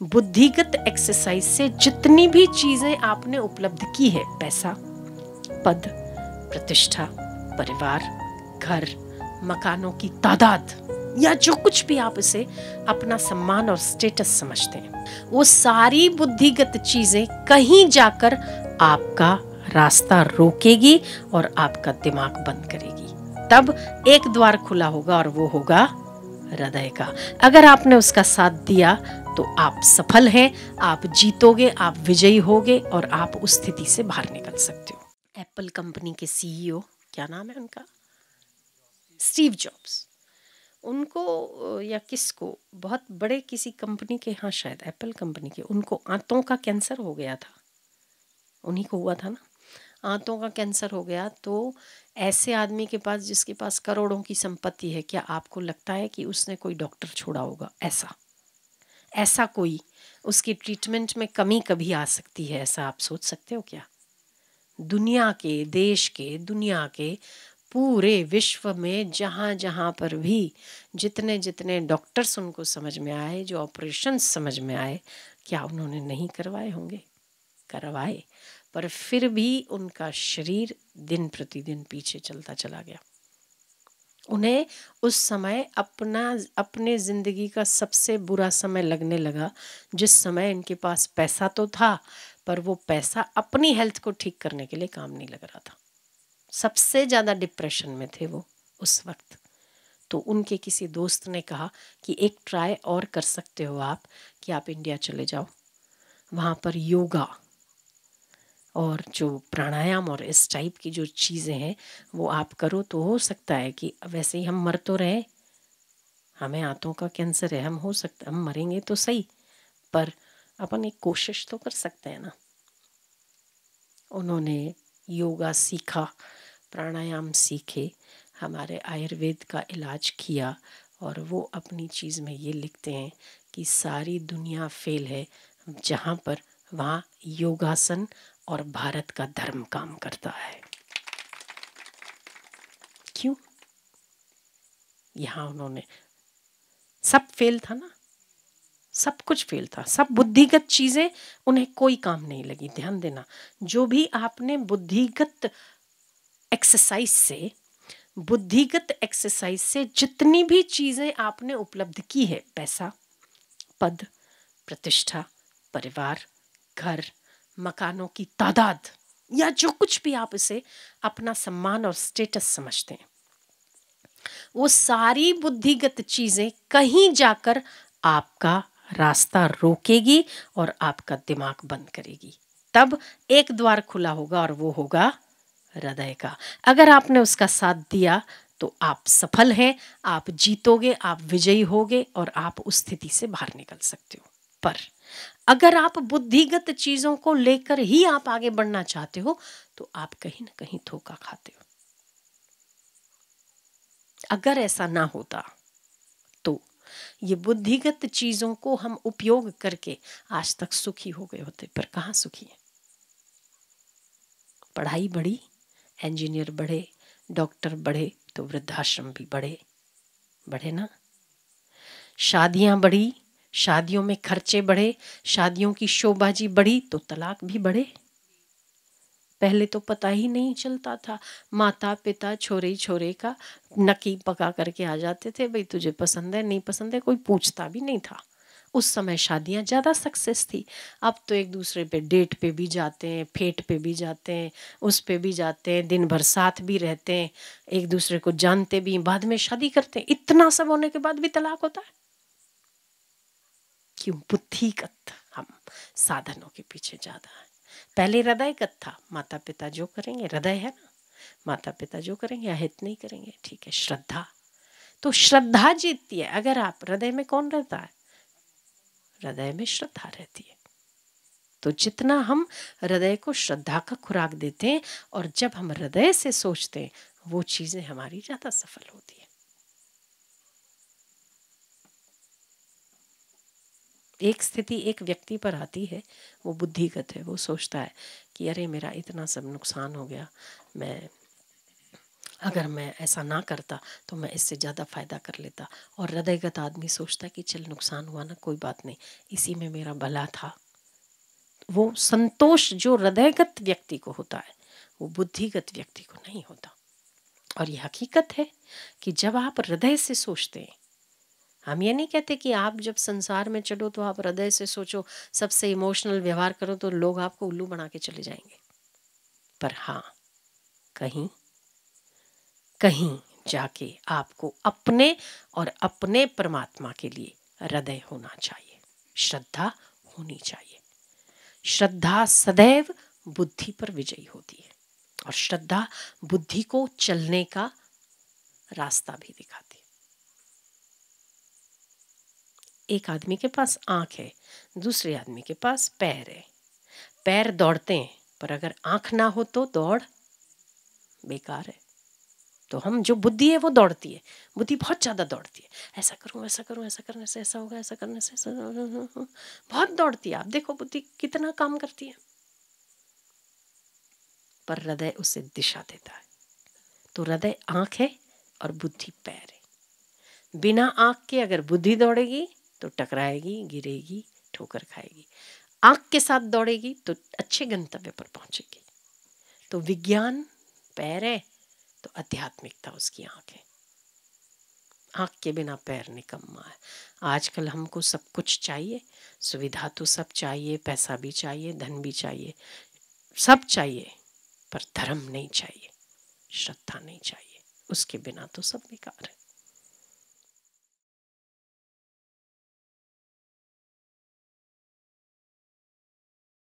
बुद्धिगत exercise से जितनी भी चीजें आपने उपलब्ध की है, पैसा, पद, प्रतिष्ठा, परिवार, घर, मकानों की तादाद, या जो कुछ भी आप इसे अपना सम्मान और स्टेटस समझते हैं, वो सारी बुद्धिगत चीजें कहीं जाकर आपका रास्ता रोकेगी और आपका दिमाग बंद करेगी। तब एक द्वार खुला होगा और वो होगा हृदय का। अगर आपने उसका साथ दिया तो आप सफल हैं, आप जीतोगे, आप विजयी होगे और आप उस स्थिति से बाहर निकल सकते हो। एप्पल कंपनी के सीईओ, क्या नाम है उनका, स्टीव जॉब्स, उनको या किसको, बहुत बड़े किसी कंपनी के, हाँ शायद एप्पल कंपनी के, उनको आंतों का कैंसर हो गया था। उन्हीं को हुआ था ना, आंतों का कैंसर हो गया। तो ऐसे आदमी के पास, जिसके पास करोड़ों की संपत्ति है, क्या आपको लगता है कि उसने कोई डॉक्टर छोड़ा होगा? ऐसा कोई, उसकी ट्रीटमेंट में कमी कभी आ सकती है, ऐसा आप सोच सकते हो क्या? दुनिया के, देश के, दुनिया के पूरे विश्व में जहाँ जहाँ पर भी जितने जितने डॉक्टर्स उनको समझ में आए, जो ऑपरेशन समझ में आए, क्या उन्होंने नहीं करवाए होंगे? करवाए, पर फिर भी उनका शरीर दिन प्रतिदिन पीछे चलता चला गया। उन्हें उस समय अपने ज़िंदगी का सबसे बुरा समय लगने लगा, जिस समय इनके पास पैसा तो था, पर वो पैसा अपनी हेल्थ को ठीक करने के लिए काम नहीं लग रहा था। सबसे ज़्यादा डिप्रेशन में थे वो उस वक्त। तो उनके किसी दोस्त ने कहा कि एक ट्राई और कर सकते हो आप, कि आप इंडिया चले जाओ, वहाँ पर योगा और जो प्राणायाम और इस टाइप की जो चीज़ें हैं वो आप करो, तो हो सकता है कि वैसे ही हम मर तो रहे, हमें आंतों का कैंसर है, हम हो सकता हम मरेंगे तो सही, पर अपन एक कोशिश तो कर सकते हैं ना। उन्होंने योगा सीखा, प्राणायाम सीखे, हमारे आयुर्वेद का इलाज किया, और वो अपनी चीज़ में ये लिखते हैं कि सारी दुनिया फेल है, जहाँ पर वहाँ योगासन और भारत का धर्म काम करता है। क्यों? यहाँ उन्होंने, सब फेल था ना, सब कुछ फेल था, सब बुद्धिगत चीजें उन्हें कोई काम नहीं लगी। ध्यान देना, जो भी आपने बुद्धिगत एक्सरसाइज से जितनी भी चीजें आपने उपलब्ध की है, पैसा, पद, प्रतिष्ठा, परिवार, घर, मकानों की तादाद, या जो कुछ भी आप इसे अपना सम्मान और स्टेटस समझते हैं, वो सारी बुद्धिगत चीजें कहीं जाकर आपका रास्ता रोकेगी और आपका दिमाग बंद करेगी। तब एक द्वार खुला होगा और वो होगा हृदय का। अगर आपने उसका साथ दिया तो आप सफल हैं, आप जीतोगे, आप विजयी होगे और आप उस स्थिति से बाहर निकल सकते हो। पर अगर आप बुद्धिगत चीजों को लेकर ही आप आगे बढ़ना चाहते हो, तो आप कहीं ना कहीं धोखा खाते हो। अगर ऐसा ना होता तो ये बुद्धिगत चीजों को हम उपयोग करके आज तक सुखी हो गए होते, पर कहाँ सुखी है। पढ़ाई बढ़ी, इंजीनियर बढ़े, डॉक्टर बढ़े, तो वृद्धाश्रम भी बढ़े ना। शादियां बढ़ी, शादियों में खर्चे बढ़े, शादियों की शोबाजी बढ़ी, तो तलाक भी बढ़े। पहले तो पता ही नहीं चलता था, माता पिता छोरे छोरे का नकी पका करके आ जाते थे, भाई तुझे पसंद है नहीं पसंद है, कोई पूछता भी नहीं था। उस समय शादियां ज़्यादा सक्सेस थी। अब तो एक दूसरे पे डेट पे भी जाते हैं, फेट पे भी जाते हैं, उस पे भी जाते हैं, दिन भर साथ भी रहते हैं, एक दूसरे को जानते भी, बाद में शादी करते हैं। इतना सब होने के बाद भी तलाक होता है। क्यों? बुद्धिगत हम साधनों के पीछे ज़्यादा है। पहले हृदयगत था, माता पिता जो करेंगे, हृदय है ना, माता पिता जो करेंगे, अहित नहीं करेंगे, ठीक है। श्रद्धा, तो श्रद्धा जीतती है। अगर आप, हृदय में कौन रहता है? हृदय में श्रद्धा रहती है। तो जितना हम हृदय को श्रद्धा का खुराक देते हैं और जब हम हृदय से सोचते हैं, वो चीजें हमारी ज्यादा सफल होती है। एक स्थिति एक व्यक्ति पर आती है, वो बुद्धिगत है, वो सोचता है कि अरे मेरा इतना सब नुकसान हो गया, मैं अगर मैं ऐसा ना करता तो मैं इससे ज़्यादा फ़ायदा कर लेता। और हृदयगत आदमी सोचता कि चल नुकसान हुआ ना, कोई बात नहीं, इसी में मेरा भला था। वो संतोष जो हृदयगत व्यक्ति को होता है वो बुद्धिगत व्यक्ति को नहीं होता। और ये हकीकत है कि जब आप हृदय से सोचते हैं, हम ये नहीं कहते कि आप जब संसार में चलो तो आप हृदय से सोचो, सबसे इमोशनल व्यवहार करो तो लोग आपको उल्लू बना के चले जाएंगे। पर हाँ, कहीं कहीं जाके आपको अपने और अपने परमात्मा के लिए हृदय होना चाहिए, श्रद्धा होनी चाहिए। श्रद्धा सदैव बुद्धि पर विजयी होती है और श्रद्धा बुद्धि को चलने का रास्ता भी दिखाती है। एक आदमी के पास आंख है, दूसरे आदमी के पास पैर है। पैर दौड़ते हैं, पर अगर आंख ना हो तो दौड़ बेकार है। तो हम जो बुद्धि है वो दौड़ती है, बुद्धि बहुत ज़्यादा दौड़ती है, ऐसा करूँ ऐसा करूँ, ऐसा करने से ऐसा होगा, ऐसा करने से ऐसा, बहुत दौड़ती है। आप देखो बुद्धि कितना काम करती है, पर हृदय उसे दिशा देता है। तो हृदय आंख है और बुद्धि पैर है। बिना आंख के अगर बुद्धि दौड़ेगी तो टकराएगी, गिरेगी, ठोकर खाएगी। आंख के साथ दौड़ेगी तो अच्छे गंतव्य पर पहुंचेगी। तो विज्ञान पैर है तो आध्यात्मिकता उसकी आंख है। आंख के बिना पैर निकम्मा है। आजकल हमको सब कुछ चाहिए, सुविधा तो सब चाहिए, पैसा भी चाहिए, धन भी चाहिए, सब चाहिए, पर धर्म नहीं चाहिए, श्रद्धा नहीं चाहिए। उसके बिना तो सब बेकार है।